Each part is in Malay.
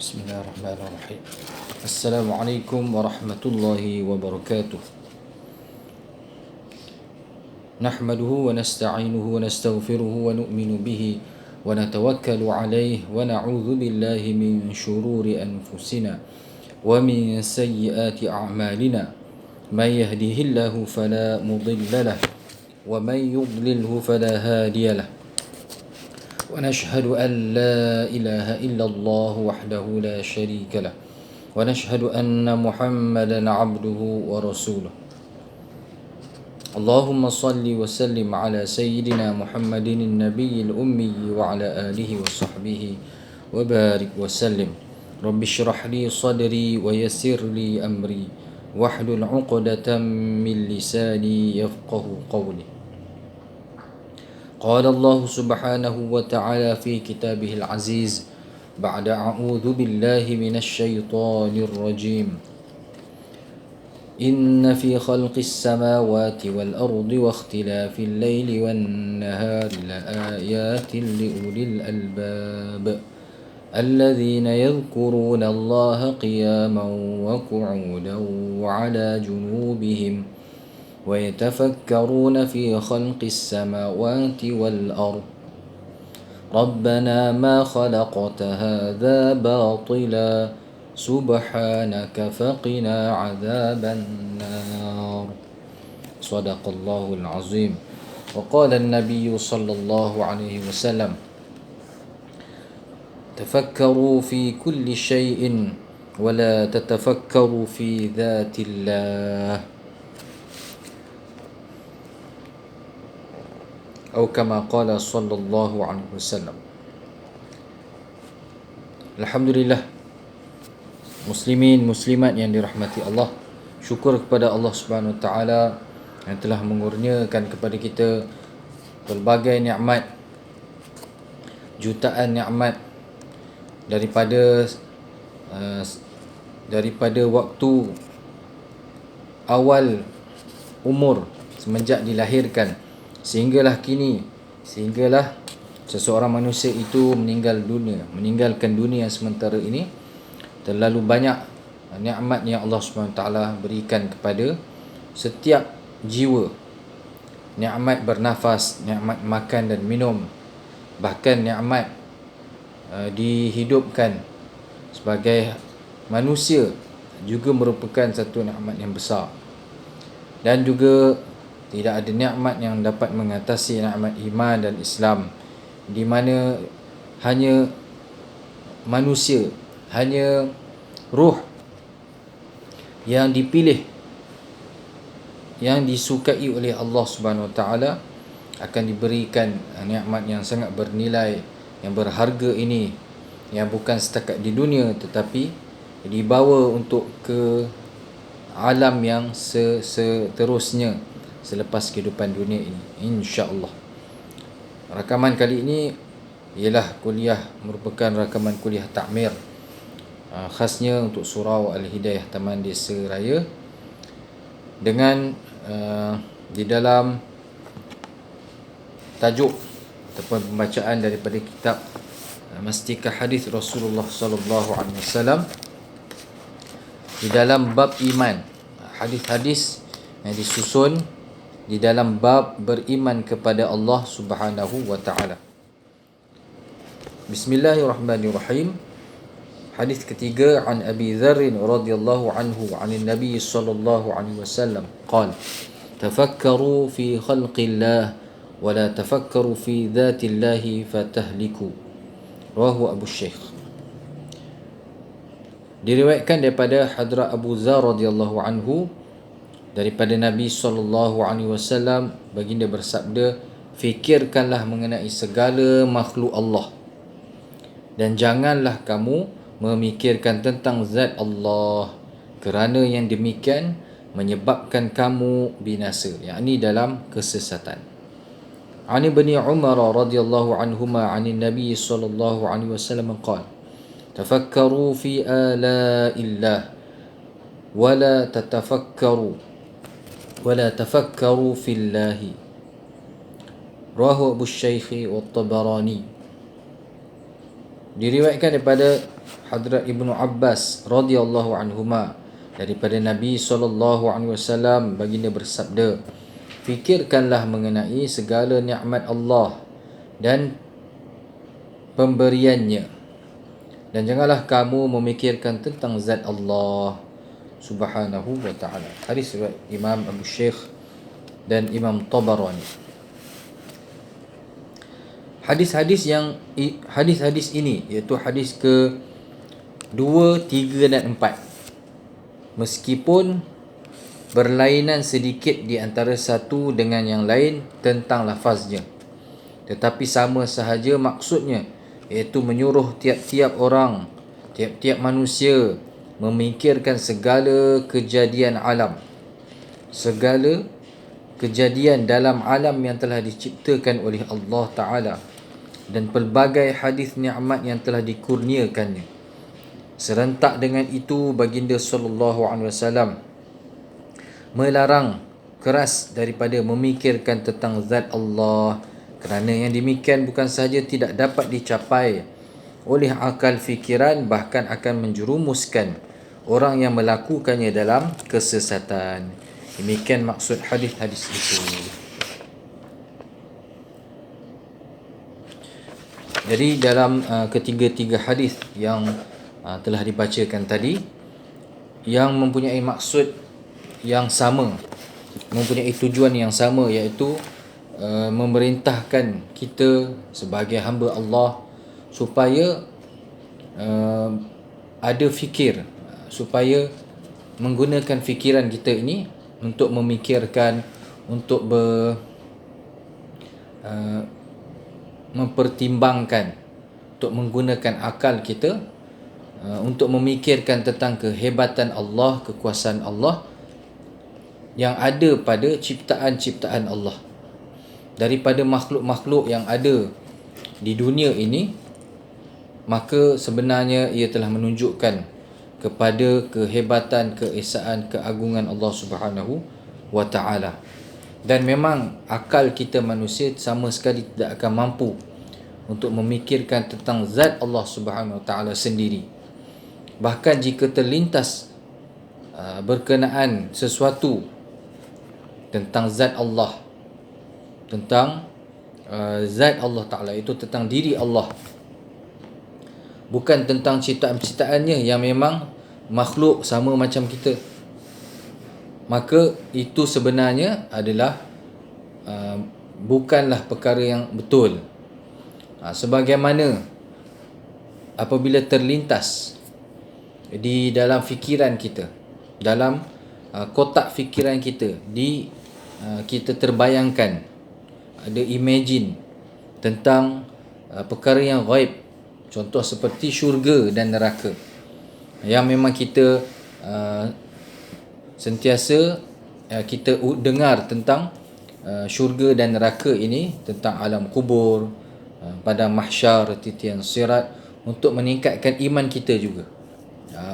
Bismillahirrahmanirrahim. Assalamualaikum warahmatullahi wabarakatuh. Nahmaduhu wa nasta'inuhu wa nastaghfiruhu wa nu'minu bihi wa natawakkalu alayhi wa na'udzu billahi min shururi anfusina wa min sayyiati a'malina. May yahdihillahu fala mudilla lahu wa may yudlilhu fala hadiya lahu. ونشهد أن لا إله إلا الله وحده لا شريك له ونشهد أن محمدا عبده ورسوله. اللهم صل وسلم على سيدنا محمد النبي الأمي وعلى آله وصحبه وبارك وسلم. رب اشرح لي صدري ويسر لي أمري واحلل عقدة من لساني يفقه قولي. قال الله سبحانه وتعالى في كتابه العزيز بعد أعوذ بالله من الشيطان الرجيم. إن في خلق السماوات والأرض واختلاف الليل والنهار لآيات لأولي الألباب الذين يذكرون الله قياما وقعودا وعلى جنوبهم ويتفكرون في خلق السماوات والأرض ربنا ما خلقت هذا باطلا سبحانك فقنا عذاب النار. صدق الله العظيم. وقال النبي صلى الله عليه وسلم تفكروا في كل شيء ولا تتفكروا في ذات الله atau kama qala sallallahu alaihi wasallam. Alhamdulillah, muslimin muslimat yang dirahmati Allah, syukur kepada Allah Subhanahu wa taala yang telah mengurniakan kepada kita pelbagai nikmat, jutaan nikmat daripada waktu awal umur semenjak dilahirkan sehinggalah seseorang manusia itu meninggalkan dunia sementara ini. Terlalu banyak nikmat yang Allah SWT berikan kepada setiap jiwa. Nikmat bernafas, nikmat makan dan minum, bahkan nikmat dihidupkan sebagai manusia juga merupakan satu nikmat yang besar. Dan juga tidak ada nikmat yang dapat mengatasi nikmat iman dan Islam, di mana hanya manusia, hanya ruh yang dipilih, yang disukai oleh Allah Subhanahu Wa Taala akan diberikan nikmat yang sangat bernilai, yang berharga ini, yang bukan setakat di dunia tetapi dibawa untuk ke alam yang seterusnya selepas kehidupan dunia ini, insya-Allah. Rakaman kali ini ialah merupakan rakaman kuliah takmir, khasnya untuk surau Al-Hidayah Taman Desa Raya, dengan di dalam tajuk ataupun pembacaan daripada kitab Mastikah Hadis Rasulullah sallallahu alaihi wasallam di dalam bab iman, hadis-hadis yang disusun di dalam bab beriman kepada Allah Subhanahu wa taala. Bismillahirrahmanirrahim. Hadis ketiga, an Abi Dzar radhiyallahu anhu 'anil Nabi sallallahu alaihi wasallam qala tafakkaru fi khalqillah wa la tafakkaru fi dhatillah fatahliku. Rawahu Abu Syekh. Diriwayatkan daripada Hadrat Abu Dzar radhiyallahu anhu daripada Nabi SAW, baginda bersabda, fikirkanlah mengenai segala makhluk Allah dan janganlah kamu memikirkan tentang zat Allah, kerana yang demikian menyebabkan kamu binasa, yakni dalam kesesatan. Ani Ibni Umar radhiyallahu anhuma 'anil Nabi sallallahu alaihi wasallam qala tafakkaru fi ala'illah wa la tafakkaru fillahi. Rawahu Abu Syekh wa Tabarani. Diriwayatkan daripada Hadrat Ibnu Abbas radhiyallahu anhuma, daripada Nabi SAW, baginda bersabda, fikirkanlah mengenai segala nikmat Allah dan pemberiannya, dan janganlah kamu memikirkan tentang zat Allah subhanahu wa ta'ala. Hadis riwayat Imam Abu Syekh dan Imam Tabarani. Hadis-hadis ini, iaitu hadis ke 2, 3 dan 4, meskipun berlainan sedikit di antara satu dengan yang lain tentang lafaznya, tetapi sama sahaja maksudnya, iaitu menyuruh tiap-tiap orang, tiap-tiap manusia memikirkan segala kejadian alam, segala kejadian dalam alam yang telah diciptakan oleh Allah Ta'ala, dan pelbagai hadis nikmat yang telah dikurniakannya. Serentak dengan itu, baginda SAW melarang keras daripada memikirkan tentang zat Allah, kerana yang demikian bukan sahaja tidak dapat dicapai oleh akal fikiran, bahkan akan menjerumuskan orang yang melakukannya dalam kesesatan. Demikian maksud hadis-hadis itu. Jadi dalam ketiga-tiga hadis yang telah dibacakan tadi, yang mempunyai maksud yang sama, mempunyai tujuan yang sama, iaitu memerintahkan kita sebagai hamba Allah supaya ada fikir, supaya menggunakan fikiran kita ini untuk memikirkan, untuk mempertimbangkan, untuk menggunakan akal kita untuk memikirkan tentang kehebatan Allah, kekuasaan Allah yang ada pada ciptaan-ciptaan Allah. Daripada makhluk-makhluk yang ada di dunia ini, maka sebenarnya ia telah menunjukkan kepada kehebatan, keesaan, keagungan Allah Subhanahu wa ta'ala. Dan memang akal kita manusia sama sekali tidak akan mampu untuk memikirkan tentang zat Allah Subhanahu wa ta'ala sendiri. Bahkan jika terlintas berkenaan sesuatu tentang zat Allah, tentang zat Allah Ta'ala, itu tentang diri Allah, bukan tentang ciptaan-ciptaannya yang memang makhluk sama macam kita, maka itu sebenarnya adalah bukanlah perkara yang betul. Sebagaimana apabila terlintas di dalam fikiran kita, dalam kotak fikiran kita, kita terbayangkan, ada imagine tentang perkara yang ghaib, contoh seperti syurga dan neraka, yang memang kita sentiasa kita dengar tentang syurga dan neraka ini, tentang alam kubur, pada mahsyar, titian sirat, untuk meningkatkan iman kita juga.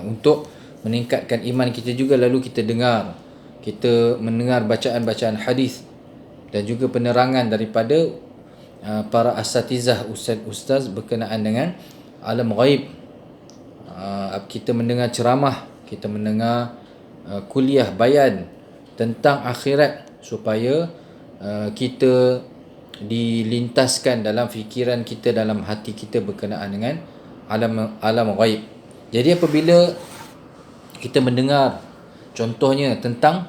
Untuk meningkatkan iman kita juga, lalu kita mendengar bacaan-bacaan hadis dan juga penerangan daripada para asatizah, ustaz-ustaz berkenaan dengan alam ghaib. Kita mendengar ceramah, kita mendengar kuliah bayan tentang akhirat, supaya kita dilintaskan dalam fikiran kita, dalam hati kita berkenaan dengan alam ghaib. Jadi apabila kita mendengar contohnya tentang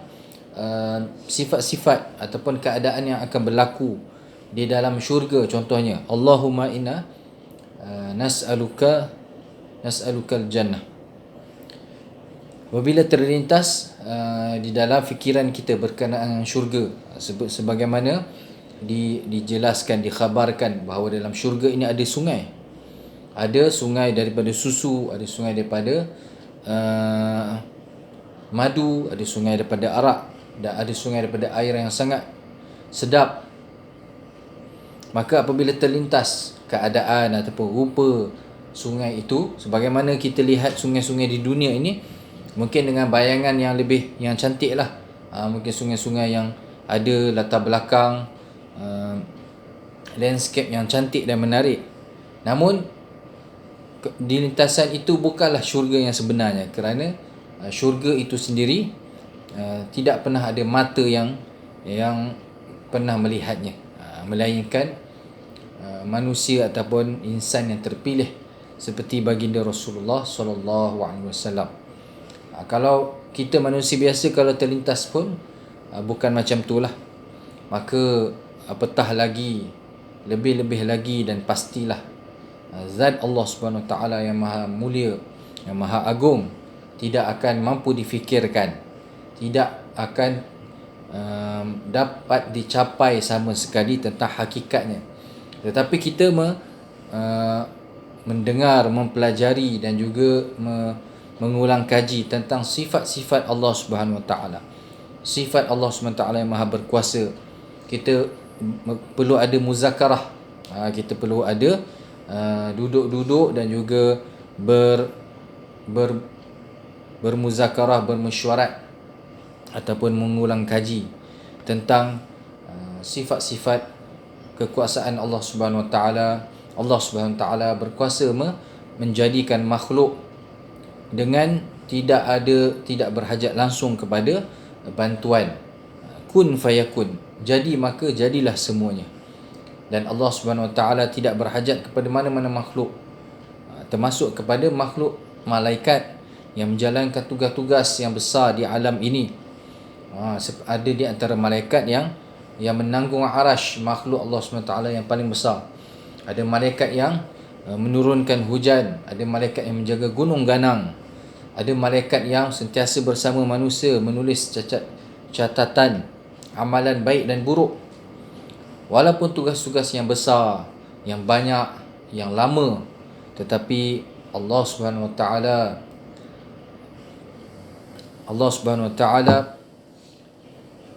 sifat-sifat ataupun keadaan yang akan berlaku di dalam syurga, contohnya Allahumma inna nas'aluka al-jannah. Apabila terlintas di dalam fikiran kita berkenaan syurga, sebagaimana dijelaskan, dikhabarkan bahawa dalam syurga ini ada sungai. Ada sungai daripada susu, ada sungai daripada madu, ada sungai daripada arak, dan ada sungai daripada air yang sangat sedap. Maka apabila terlintas keadaan ataupun rupa sungai itu, sebagaimana kita lihat sungai-sungai di dunia ini, mungkin dengan bayangan yang cantik lah. Mungkin sungai-sungai yang ada latar belakang landscape yang cantik dan menarik. Namun di lintasan itu bukanlah syurga yang sebenarnya, kerana syurga itu sendiri tidak pernah ada mata yang pernah melihatnya, melainkan manusia ataupun insan yang terpilih seperti baginda Rasulullah sallallahu alaihi wasallam. Kalau kita manusia biasa, kalau terlintas pun bukan macam itulah. Maka apatah lagi, lebih-lebih lagi dan pastilah zat Allah Subhanahu Wa Taala yang maha mulia, yang maha agung, tidak akan mampu difikirkan, tidak akan dapat dicapai sama sekali tentang hakikatnya. Tetapi kita mendengar, mempelajari dan juga mengulang kaji tentang sifat-sifat Allah Subhanahu Wa Taala. Sifat Allah Subhanahu Wa Taala yang maha berkuasa. Kita perlu ada muzakarah. Kita perlu ada duduk-duduk dan juga bermuzakarah, bermesyuarat ataupun mengulang kaji tentang sifat-sifat kekuasaan Allah Subhanahu Wa Taala. Allah Subhanahu Wa Taala berkuasa menjadikan makhluk dengan tidak berhajat langsung kepada bantuan. Kun fayakun, jadi maka jadilah semuanya. Dan Allah Subhanahu Wa Taala tidak berhajat kepada mana-mana makhluk, termasuk kepada makhluk malaikat yang menjalankan tugas-tugas yang besar di alam ini. Ada di antara malaikat yang menanggung arash, makhluk Allah Subhanahu Wa Taala yang paling besar. Ada malaikat yang menurunkan hujan, ada malaikat yang menjaga gunung ganang, ada malaikat yang sentiasa bersama manusia menulis catatan amalan baik dan buruk. Walaupun tugas-tugas yang besar, yang banyak, yang lama, tetapi Allah Subhanahu Wa Taala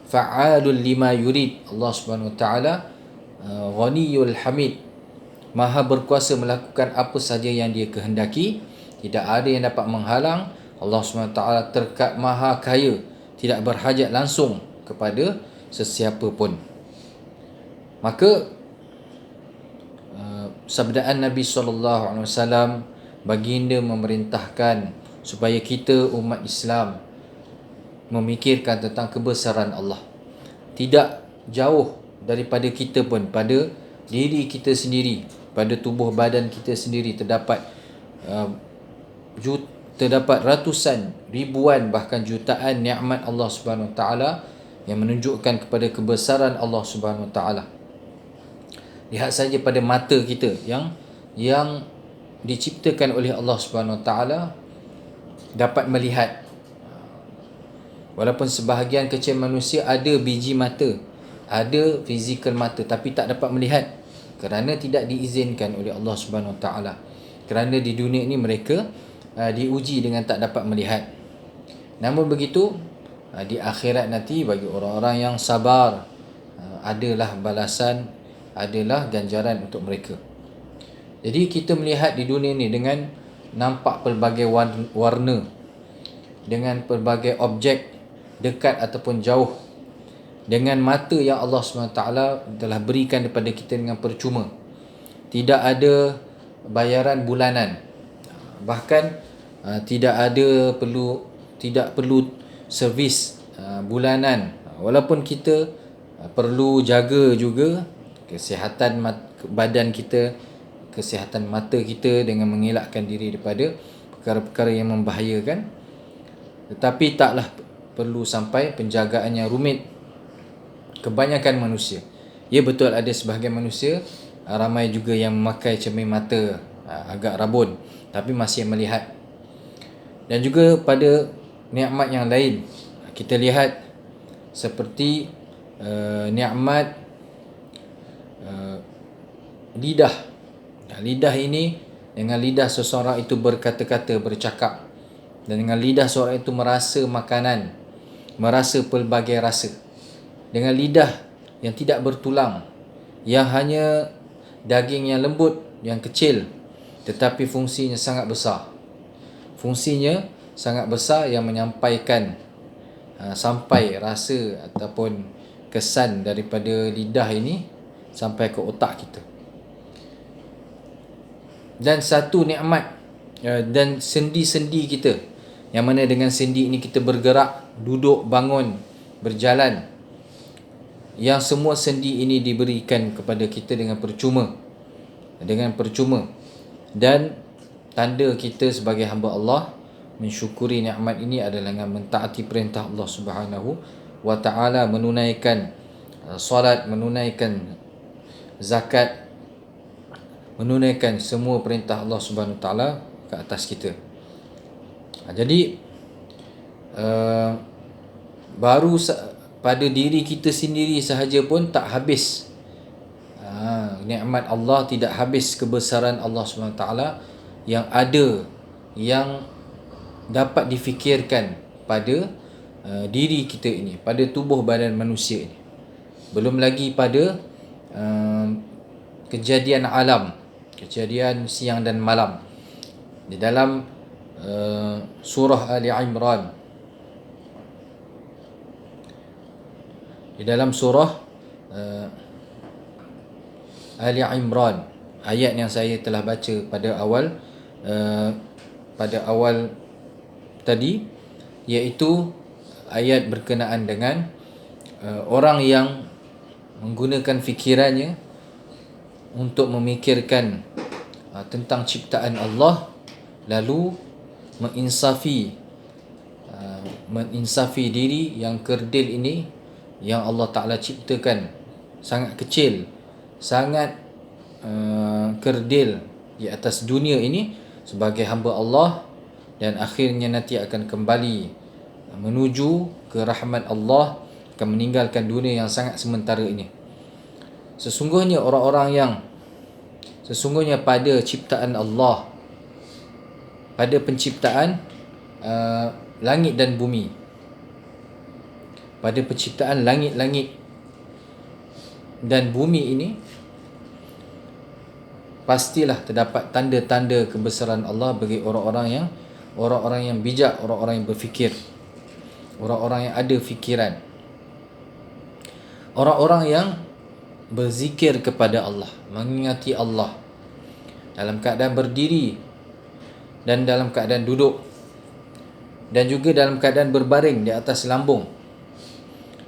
fa'alul lima yurid. Allah Subhanahu Wa Taala ghaniyul hamid, maha berkuasa melakukan apa saja yang dia kehendaki. Tidak ada yang dapat menghalang. Allah Subhanahu Wa Taala maha kaya, tidak berhajat langsung kepada sesiapa pun. Maka sabdaan Nabi SAW, baginda memerintahkan supaya kita umat Islam memikirkan tentang kebesaran Allah. Tidak jauh daripada kita pun, pada diri kita sendiri, pada tubuh badan kita sendiri terdapat ratusan, ribuan, bahkan jutaan nikmat Allah Subhanahu Wa Taala yang menunjukkan kepada kebesaran Allah Subhanahu Wa Taala. Lihat saja pada mata kita yang diciptakan oleh Allah Subhanahu Wa Taala dapat melihat. Walaupun sebahagian kecil manusia ada biji mata, ada fizikal mata, tapi tak dapat melihat kerana tidak diizinkan oleh Allah Subhanahu Wa Taala. Kerana di dunia ini mereka diuji dengan tak dapat melihat. Namun begitu, di akhirat nanti bagi orang-orang yang sabar, adalah balasan, adalah ganjaran untuk mereka. Jadi kita melihat di dunia ini dengan nampak pelbagai warna, dengan pelbagai objek dekat ataupun jauh, dengan mata yang Allah SWT telah berikan kepada kita dengan percuma. Tidak ada bayaran bulanan, bahkan tidak perlu servis bulanan. Walaupun kita perlu jaga juga kesihatan badan kita, kesihatan mata kita dengan mengelakkan diri daripada perkara-perkara yang membahayakan, tetapi taklah perlu sampai penjagaan yang rumit. Kebanyakan manusia, ya betul ada sebahagian manusia, ramai juga yang memakai cermin mata agak rabun, tapi masih melihat. Dan juga pada nikmat yang lain kita lihat, seperti nikmat lidah. Lidah ini, dengan lidah seseorang itu berkata-kata, bercakap, dan dengan lidah seorang itu merasa makanan, merasa pelbagai rasa. Dengan lidah yang tidak bertulang, yang hanya daging yang lembut, yang kecil, tetapi fungsinya sangat besar. Fungsinya sangat besar yang menyampaikan sampai rasa ataupun kesan daripada lidah ini sampai ke otak kita. Dan satu nikmat dan sendi-sendi kita, yang mana dengan sendi ini kita bergerak, duduk, bangun, berjalan, yang semua sendi ini diberikan kepada kita dengan percuma. Dan tanda kita sebagai hamba Allah mensyukuri nikmat ini adalah dengan mentaati perintah Allah Subhanahu wa taala, menunaikan solat, menunaikan zakat, menunaikan semua perintah Allah Subhanahu wa taala ke atas kita. Jadi baru pada diri kita sendiri sahaja pun tak habis nikmat Allah, tidak habis kebesaran Allah SWT yang ada, yang dapat difikirkan pada diri kita ini, pada tubuh badan manusia ini. Belum lagi pada kejadian alam, kejadian siang dan malam. Di dalam surah Ali Imran, di dalam surah Ali Imran, ayat yang saya telah baca pada awal tadi, iaitu ayat berkenaan dengan orang yang menggunakan fikirannya untuk memikirkan tentang ciptaan Allah, lalu menginsafi diri yang kerdil ini, yang Allah Ta'ala ciptakan sangat kecil, sangat kerdil di atas dunia ini sebagai hamba Allah, dan akhirnya nanti akan kembali menuju ke rahmat Allah, akan meninggalkan dunia yang sangat sementara ini. Sesungguhnya pada ciptaan Allah, pada penciptaan langit dan bumi, pada penciptaan langit-langit dan bumi ini, pastilah terdapat tanda-tanda kebesaran Allah bagi orang-orang yang bijak, orang-orang yang berfikir, orang-orang yang ada fikiran, orang-orang yang berzikir kepada Allah, mengingati Allah dalam keadaan berdiri dan dalam keadaan duduk, dan juga dalam keadaan berbaring di atas lambung,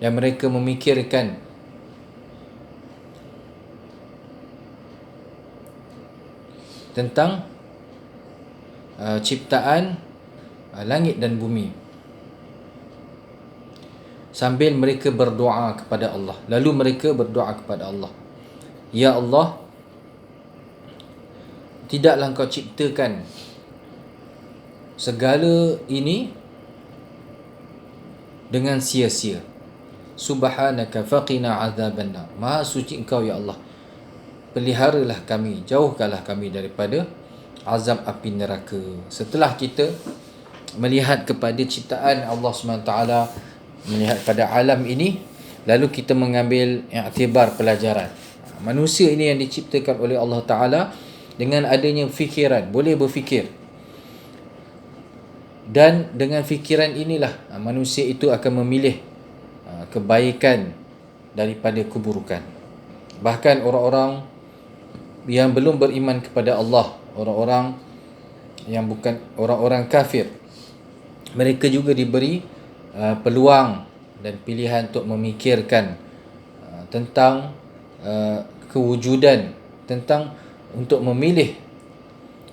yang mereka memikirkan tentang ciptaan langit dan bumi, sambil mereka berdoa kepada Allah. Lalu mereka berdoa kepada Allah, Ya Allah, tidaklah Engkau ciptakan segala ini dengan sia-sia. Subhanaka faqina azabannar. Maha suci Engkau ya Allah, peliharalah kami, jauhkanlah kami daripada azab api neraka. Setelah kita melihat kepada ciptaan Allah SWT, melihat pada alam ini, lalu kita mengambil iktibar, pelajaran. Manusia ini yang diciptakan oleh Allah Ta'ala dengan adanya fikiran, boleh berfikir, dan dengan fikiran inilah manusia itu akan memilih kebaikan daripada keburukan. Bahkan orang-orang yang belum beriman kepada Allah, orang-orang yang bukan orang-orang kafir, mereka juga diberi peluang dan pilihan untuk memikirkan tentang kewujudan, tentang untuk memilih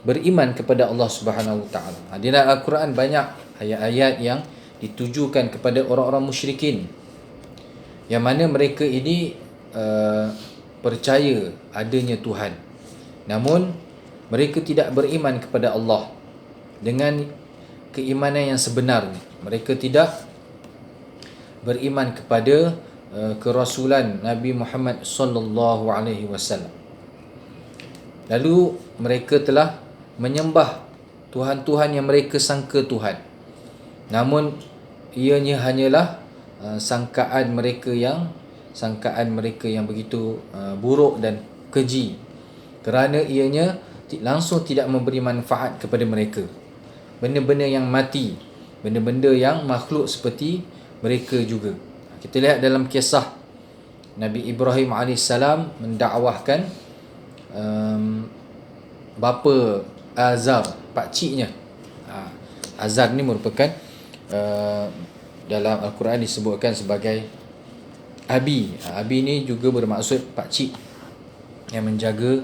beriman kepada Allah Subhanahu Wa Taala. Di dalam Al-Quran banyak ayat-ayat yang ditujukan kepada orang-orang musyrikin, yang mana mereka ini percaya adanya Tuhan, namun mereka tidak beriman kepada Allah dengan keimanan yang sebenar. Mereka tidak beriman kepada kerasulan Nabi Muhammad sallallahu alaihi wasallam. Lalu mereka telah menyembah tuhan-tuhan yang mereka sangka Tuhan, namun ianya hanyalah sangkaan mereka yang begitu buruk dan keji, kerana ianya langsung tidak memberi manfaat kepada mereka. Benda-benda yang mati, benda-benda yang makhluk seperti mereka juga. Kita lihat dalam kisah Nabi Ibrahim AS mendakwahkan bapa Azar, pakciknya. Azar ni merupakan dalam Al-Quran disebutkan sebagai Abi. Abi ni juga bermaksud pakcik yang menjaga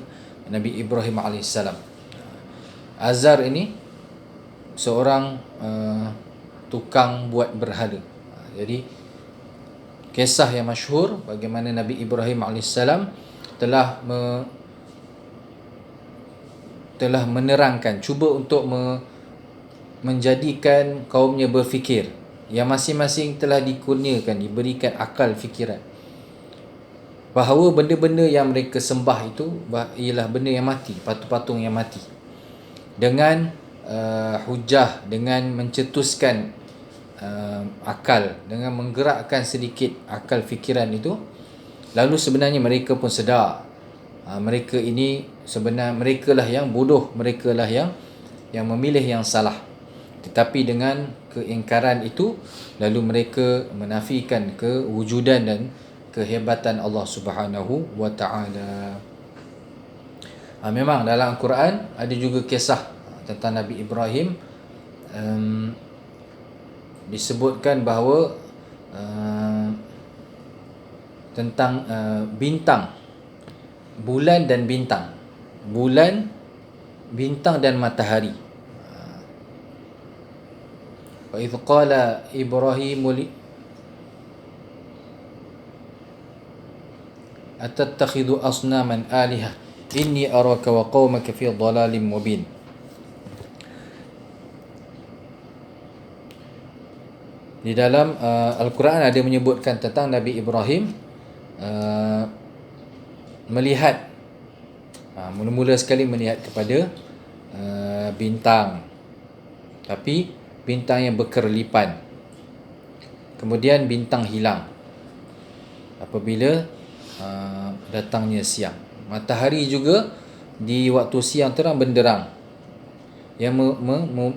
Nabi Ibrahim AS. Azar ini seorang tukang buat berhala. Jadi kisah yang masyhur bagaimana Nabi Ibrahim AS telah menerangkan, cuba untuk menjadikan kaumnya berfikir, yang masing-masing telah dikurniakan, diberikan akal fikiran, bahawa benda-benda yang mereka sembah itu ialah benda yang mati, patung-patung yang mati. Dengan hujah, dengan mencetuskan akal, dengan menggerakkan sedikit akal fikiran itu, lalu sebenarnya mereka pun sedar mereka ini sebenarnya mereka lah yang bodoh, mereka lah yang memilih yang salah. Tetapi dengan keingkaran itu, lalu mereka menafikan kewujudan dan kehebatan Allah Subhanahu wa taala. Memang dalam Al-Quran ada juga kisah tentang Nabi Ibrahim. Disebutkan bahawa tentang bintang, bulan dan bintang, bulan, bintang dan matahari. Wa idh qala Ibrahimu li atattakhidhu asnaman alihah inni araka wa qaumaka fi dhalalin mubin. Di dalam Al-Quran ada menyebutkan tentang Nabi Ibrahim melihat, mula-mula sekali melihat kepada bintang, tapi bintang yang berkerlipan. Kemudian bintang hilang apabila datangnya siang. Matahari juga di waktu siang terang benderang, yang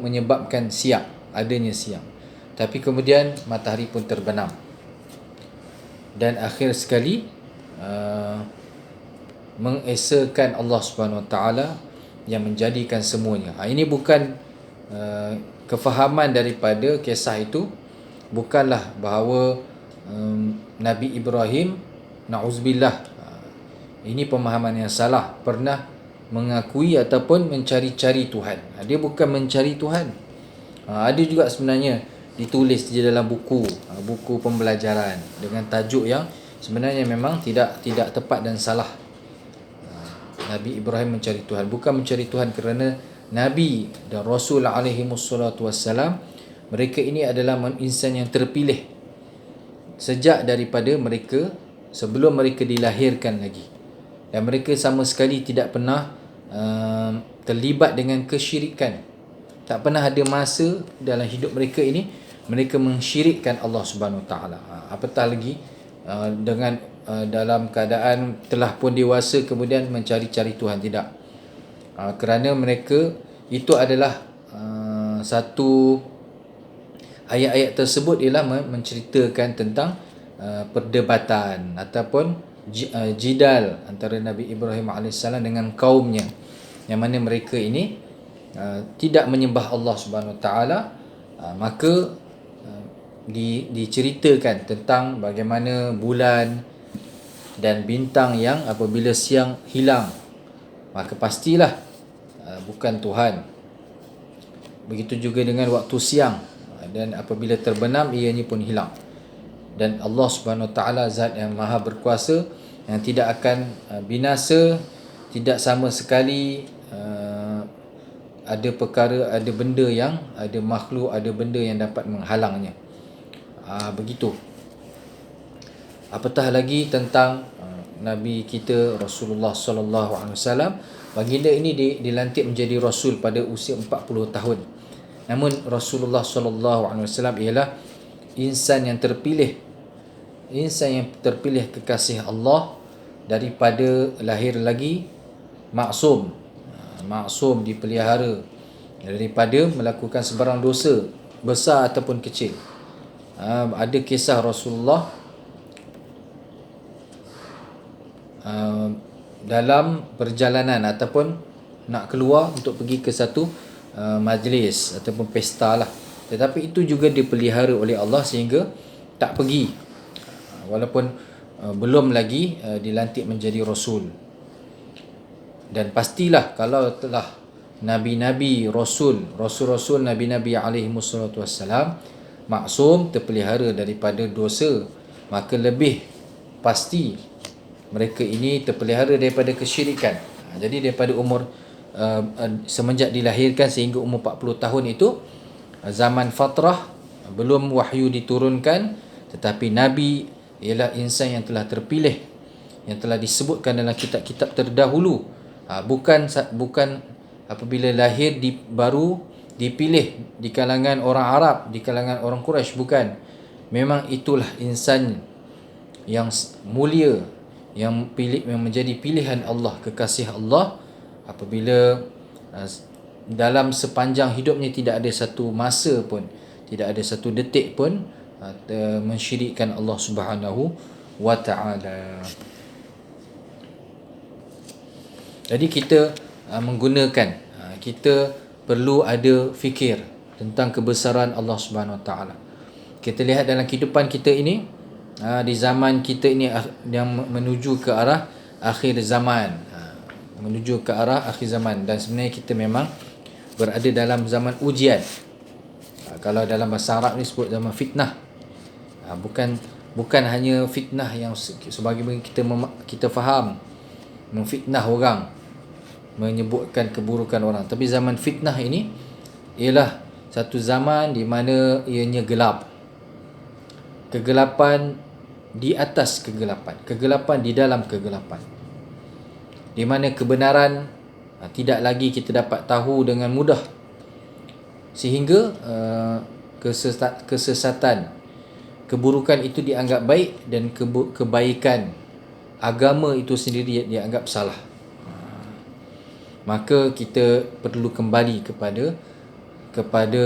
menyebabkan siang, adanya siang. Tapi kemudian matahari pun terbenam. Dan akhir sekali mengesakan Allah Subhanahu Wa Taala yang menjadikan semuanya. Ini bukan kefahaman daripada kisah itu, bukanlah bahawa Nabi Ibrahim, na'uzubillah, ini pemahaman yang salah, pernah mengakui ataupun mencari-cari Tuhan. Dia bukan mencari Tuhan. Ada juga sebenarnya ditulis di dalam buku pembelajaran dengan tajuk yang sebenarnya memang tidak tepat dan salah. Nabi Ibrahim mencari Tuhan, bukan mencari Tuhan kerana Nabi dan Rasul alaihi wassalatu wassalam, mereka ini adalah insan yang terpilih sejak daripada mereka, sebelum mereka dilahirkan lagi. Dan mereka sama sekali tidak pernah terlibat dengan kesyirikan. Tak pernah ada masa dalam hidup mereka ini mereka mensyirikkan Allah Subhanahu Wa Taala. Apatah lagi dengan dalam keadaan telah pun dewasa kemudian mencari-cari Tuhan, tidak. Kerana mereka itu adalah satu ayat-ayat tersebut ialah menceritakan tentang perdebatan ataupun jidal antara Nabi Ibrahim AS dengan kaumnya, yang mana mereka ini tidak menyembah Allah Subhanahu Wa Taala. Maka diceritakan tentang bagaimana bulan dan bintang yang apabila siang hilang, maka pastilah bukan Tuhan. Begitu juga dengan waktu siang, dan apabila terbenam ianya pun hilang. Dan Allah Subhanahu Wa Taala zat yang maha berkuasa, yang tidak akan binasa, tidak sama sekali ada perkara, ada benda yang, ada makhluk, ada benda yang dapat menghalangnya. Begitu. Apatah lagi tentang Nabi kita Rasulullah sallallahu alaihi wasallam. Baginda ini dilantik menjadi rasul pada usia 40 tahun. Namun Rasulullah sallallahu alaihi wasallam ialah insan yang terpilih, kekasih Allah, daripada lahir lagi maksum, dipelihara daripada melakukan sebarang dosa besar ataupun kecil. Ada kisah Rasulullah dalam perjalanan ataupun nak keluar untuk pergi ke satu majlis ataupun pesta lah. Tetapi itu juga dipelihara oleh Allah sehingga tak pergi, walaupun belum lagi dilantik menjadi rasul. Dan pastilah kalau telah nabi-nabi, rasul-rasul, nabi-nabi alaihi wassalatu wassalam maksum, terpelihara daripada dosa, maka lebih pasti mereka ini terpelihara daripada kesyirikan. Jadi daripada umur semenjak dilahirkan sehingga umur 40 tahun itu zaman fatrah, belum wahyu diturunkan, tetapi nabi ialah insan yang telah terpilih, yang telah disebutkan dalam kitab-kitab terdahulu. Bukan apabila lahir baru dipilih di kalangan orang Arab, di kalangan orang Quraisy, bukan. Memang itulah insan yang mulia, yang menjadi pilihan Allah, kekasih Allah. Apabila dalam sepanjang hidupnya tidak ada satu masa pun, tidak ada satu detik pun mensyirikkan Allah Subhanahu wa ta'ala. Jadi kita menggunakan, kita perlu ada fikir tentang kebesaran Allah Subhanahu wa ta'ala. Kita lihat dalam kehidupan kita ini, di zaman kita ini yang menuju ke arah akhir zaman, menuju ke arah akhir zaman, dan sebenarnya kita memang berada dalam zaman ujian. Kalau dalam bahasa Arab ni sebut zaman fitnah. Bukan hanya fitnah yang sebagaimana kita faham, memfitnah orang, menyebutkan keburukan orang. Tapi zaman fitnah ini ialah satu zaman di mana ianya gelap. Kegelapan di atas kegelapan, kegelapan di dalam kegelapan, di mana kebenaran tidak lagi kita dapat tahu dengan mudah, sehingga kesesatan, keburukan itu dianggap baik, dan kebaikan agama itu sendiri dianggap salah. Maka kita perlu kembali kepada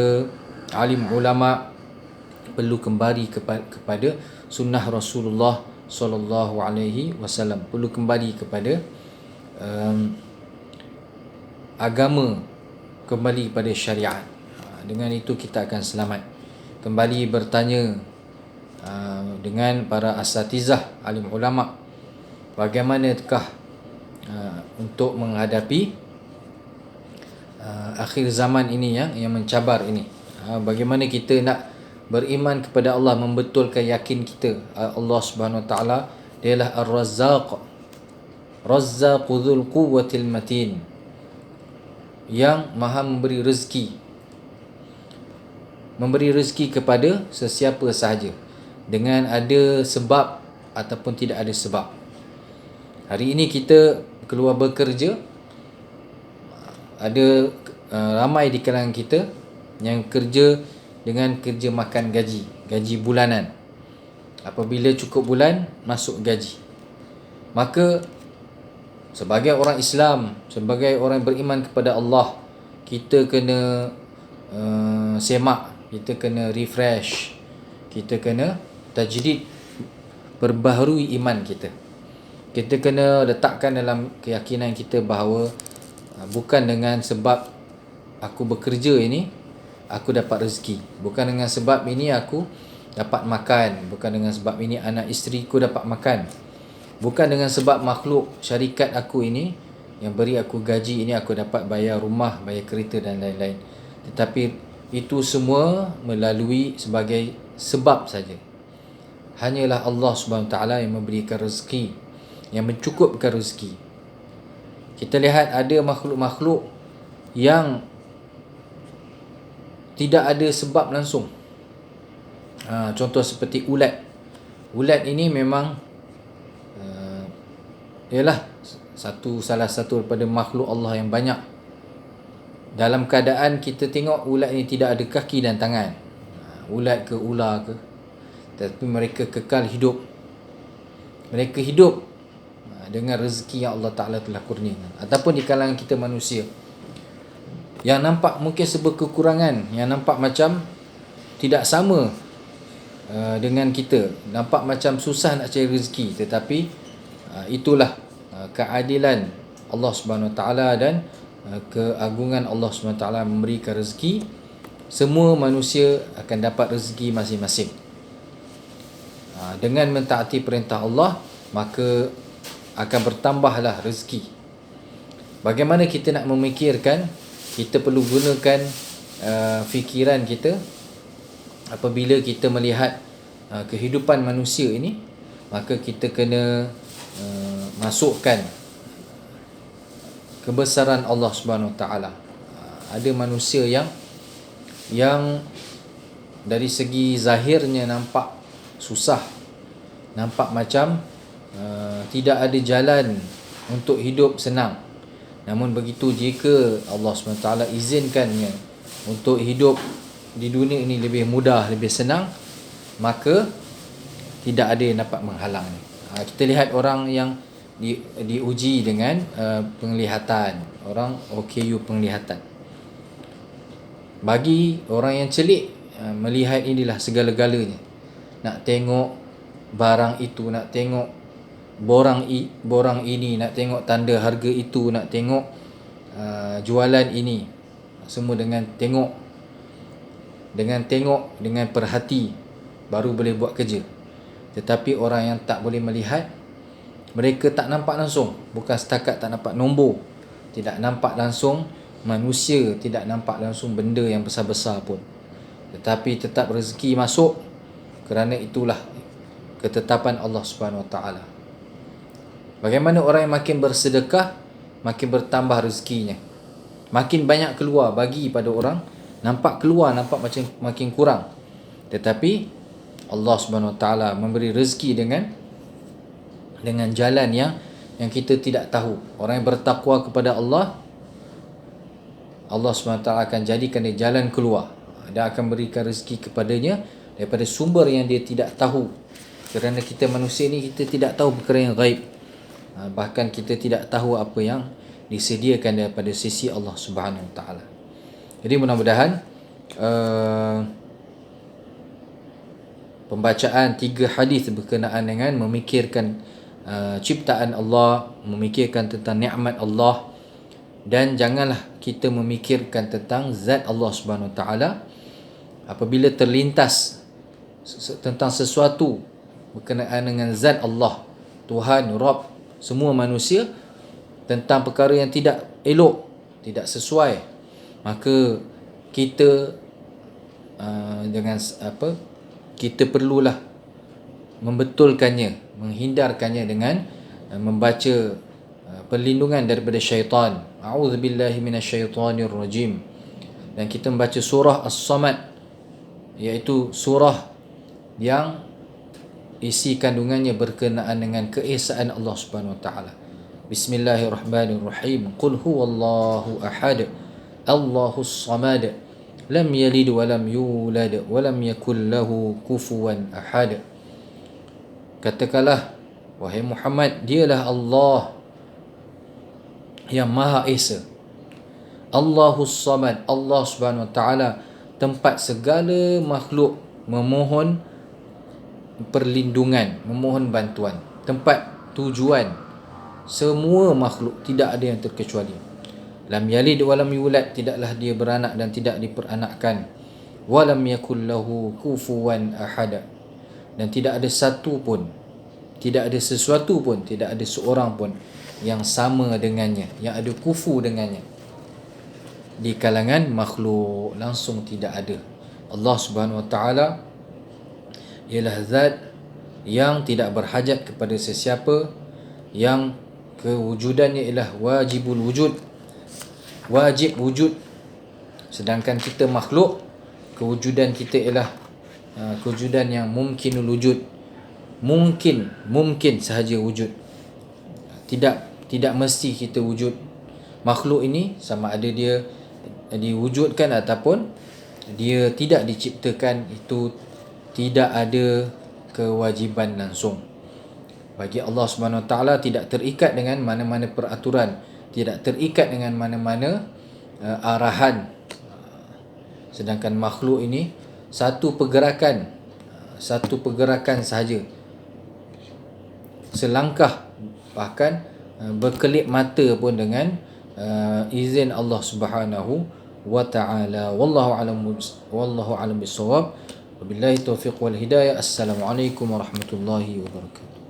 alim ulama, perlu kembali kepada sunnah Rasulullah sallallahu alaihi wasallam, perlu kembali kepada agama, kembali kepada syariat. Dengan itu kita akan selamat. Kembali bertanya dengan para asatizah, alim ulama, bagaimanakah untuk menghadapi akhir zaman ini yang mencabar ini. Bagaimana kita nak beriman kepada Allah, membetulkan yakin kita Allah Subhanahu wa taala dialah Ar-Razzaq, Razzaqul Quwwatil Matin, yang maha memberi rezeki kepada sesiapa sahaja, dengan ada sebab ataupun tidak ada sebab. Hari ini kita keluar bekerja, ada ramai di kalangan kita yang kerja dengan kerja makan gaji bulanan. Apabila cukup bulan, masuk gaji. Maka sebagai orang Islam, sebagai orang yang beriman kepada Allah, kita kena semak, kita kena refresh, kita kena tajdid, perbaharui iman kita. Kita kena letakkan dalam keyakinan kita bahawa bukan dengan sebab aku bekerja ini aku dapat rezeki, bukan dengan sebab ini aku dapat makan, bukan dengan sebab ini anak isteriku dapat makan, bukan dengan sebab makhluk syarikat aku ini yang beri aku gaji ini aku dapat bayar rumah, bayar kereta dan lain-lain. Tetapi itu semua melalui sebagai sebab saja. Hanyalah Allah Subhanahu taala yang memberikan rezeki, yang mencukupkan rezeki. Kita lihat ada makhluk-makhluk yang tidak ada sebab langsung. Contoh seperti ulat. Ulat ini memang ialah salah satu daripada makhluk Allah yang banyak. Dalam keadaan kita tengok ulat ini tidak ada kaki dan tangan. Ulat ke ular ke, tapi mereka kekal hidup. Mereka hidup dengan rezeki yang Allah Ta'ala telah kurniakan. Ataupun di kalangan kita manusia, yang nampak mungkin serba kekurangan, yang nampak macam tidak sama dengan kita, nampak macam susah nak cari rezeki, tetapi itulah keadilan Allah Subhanahu Wa Ta'ala dan keagungan Allah SWT memberikan rezeki, semua manusia akan dapat rezeki masing-masing. Dengan mentaati perintah Allah, maka akan bertambahlah rezeki. Bagaimana kita nak memikirkan? Kita perlu gunakan fikiran kita apabila kita melihat kehidupan manusia ini. Maka kita kena masukkan kebesaran Allah Subhanahu Wa Taala. Ada manusia yang dari segi zahirnya nampak susah, nampak macam tidak ada jalan untuk hidup senang. Namun begitu, jika Allah SWT izinkannya untuk hidup di dunia ini lebih mudah, lebih senang, maka tidak ada yang dapat menghalangnya. Kita lihat orang yang diuji dengan penglihatan, orang OKU penglihatan. Bagi orang yang celik, melihat inilah segala-galanya. Nak tengok barang itu, nak tengok borang ini, nak tengok tanda harga itu, nak tengok jualan ini, semua dengan perhati baru boleh buat kerja. Tetapi orang yang tak boleh melihat, mereka tak nampak langsung, bukan setakat tak nampak nombor, tidak nampak langsung manusia, tidak nampak langsung benda yang besar-besar pun, tetapi tetap rezeki masuk. Kerana itulah ketetapan Allah Subhanahu Wa Taala. Bagaimana orang yang makin bersedekah, makin bertambah rezekinya, makin banyak keluar bagi pada orang, nampak macam makin kurang. Tetapi Allah Subhanahu Wa Taala memberi rezeki dengan jalan yang kita tidak tahu. Orang yang bertakwa kepada Allah, Allah Subhanahu Wa Taala akan jadikan dia jalan keluar. Dia akan berikan rezeki kepadanya daripada sumber yang dia tidak tahu. Kerana kita manusia ni, kita tidak tahu perkara yang gaib. Bahkan kita tidak tahu apa yang disediakan daripada sisi Allah Subhanahu Wa Taala. Jadi mudah-mudahan pembacaan 3 hadis berkenaan dengan memikirkan ciptaan Allah, memikirkan tentang nikmat Allah, dan janganlah kita memikirkan tentang zat Allah Subhanahu Wa Taala. Apabila terlintas tentang sesuatu berkenaan dengan zat Allah, Tuhan, Rabb semua manusia, tentang perkara yang tidak elok, tidak sesuai, maka kita kita perlulah membetulkannya, menghindarkannya dengan membaca perlindungan daripada syaitan. A'udzubillahi minasyaitonirrajim. Dan kita membaca surah As-Samad, iaitu surah yang isi kandungannya berkenaan dengan keesaan Allah Subhanahu Wa Taala. Bismillahirrahmanirrahim. Qul huwallahu ahad, Allahus samad, lam yalid wa lam yulad wa lam yakul lahu kufuwan ahad. Katakanlah, wahai Muhammad, dialah Allah yang Maha Esa. Allahus samad, Allah Subhanahu Wa Taala tempat segala makhluk memohon perlindungan, memohon bantuan, tempat tujuan semua makhluk, tidak ada yang terkecuali. Lam yalid wa lam yulad, tidaklah dia beranak dan tidak diperanakkan. Wa lam yakul lahu kufuwan ahad, dan tidak ada satu pun, tidak ada sesuatu pun, tidak ada seorang pun yang sama dengannya, yang ada kufu dengannya di kalangan makhluk. Langsung tidak ada. Allah Subhanahu Wa Taala ialah zat yang tidak berhajat kepada sesiapa, yang kewujudannya ialah wajibul wujud, wajib wujud. Sedangkan kita makhluk, kewujudan kita ialah kewujudan yang mungkinul wujud, mungkin sahaja wujud, tidak mesti kita wujud. Makhluk ini sama ada dia diwujudkan ataupun dia tidak diciptakan, itu tidak ada kewajiban langsung. Bagi Allah Subhanahu Wa Taala tidak terikat dengan mana-mana peraturan, tidak terikat dengan mana-mana arahan. Sedangkan makhluk ini satu pergerakan sahaja, selangkah, bahkan berkelip mata pun dengan izin Allah Subhanahu wa taala. Wallahu alam bisawab. Wabillahi taufiq wal hidayah. Assalamualaikum warahmatullahi wabarakatuh.